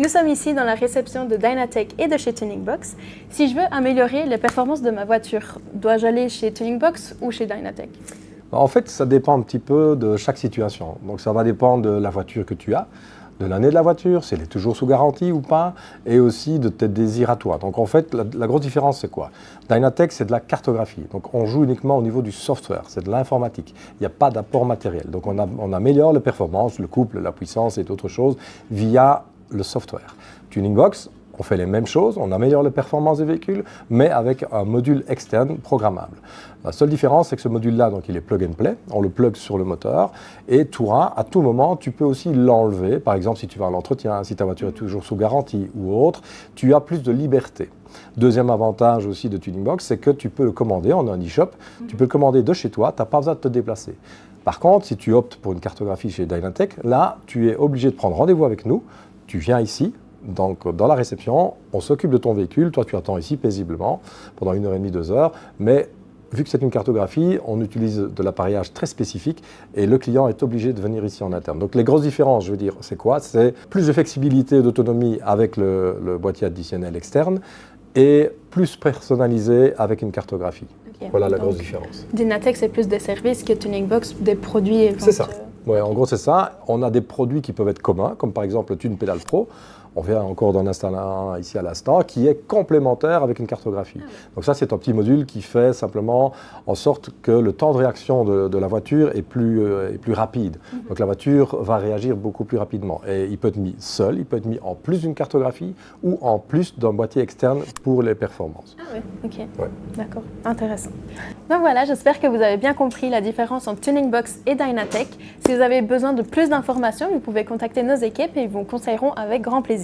Nous sommes ici dans la réception de Dynatech et de chez Tuningbox. Si je veux améliorer les performances de ma voiture, dois-je aller chez Tuningbox ou chez Dynatech? En fait, ça dépend un petit peu de chaque situation. Donc ça va dépendre de la voiture que tu as, de l'année de la voiture, si elle est toujours sous garantie ou pas, et aussi de tes désirs à toi. Donc en fait, la grosse différence, c'est quoi? Dynatech, c'est de la cartographie. Donc on joue uniquement au niveau du software, c'est de l'informatique. Il n'y a pas d'apport matériel. Donc on améliore les performances, le couple, la puissance et d'autres choses via le software. Tuningbox, on fait les mêmes choses, on améliore les performances des véhicules, mais avec un module externe programmable. La seule différence, c'est que ce module-là, donc il est plug and play, on le plug sur le moteur, et toi, à tout moment, tu peux aussi l'enlever. Par exemple, si tu vas à l'entretien, si ta voiture est toujours sous garantie ou autre, tu as plus de liberté. Deuxième avantage aussi de Tuningbox, c'est que tu peux le commander, on a un e-shop, tu peux le commander de chez toi, tu n'as pas besoin de te déplacer. Par contre, si tu optes pour une cartographie chez Dynatech, là, tu es obligé de prendre rendez-vous avec nous, tu viens ici. Donc, dans la réception, on s'occupe de ton véhicule. Toi, tu attends ici paisiblement pendant 1h30, 2 heures. Mais vu que c'est une cartographie, on utilise de l'appareillage très spécifique et le client est obligé de venir ici en interne. Donc, les grosses différences, je veux dire, c'est quoi? C'est plus de flexibilité et d'autonomie avec le boîtier additionnel externe et plus personnalisé avec une cartographie. Okay. Voilà la grosse différence. Dynatech, c'est plus des services que Tuningbox, des produits. C'est ça. Ouais, en gros, c'est ça. On a des produits qui peuvent être communs, comme par exemple le TunePedal Pro. On vient encore d'en installer un ici à l'instant, qui est complémentaire avec une cartographie. Ah oui. Donc ça, c'est un petit module qui fait simplement en sorte que le temps de réaction de la voiture est plus rapide. Donc la voiture va réagir beaucoup plus rapidement. Et il peut être mis seul, il peut être mis en plus d'une cartographie ou en plus d'un boîtier externe pour les performances. Ah oui, ok. Ouais. D'accord, intéressant. Donc voilà, j'espère que vous avez bien compris la différence entre Tuningbox et Dynatech. Si vous avez besoin de plus d'informations, vous pouvez contacter nos équipes et ils vous conseilleront avec grand plaisir.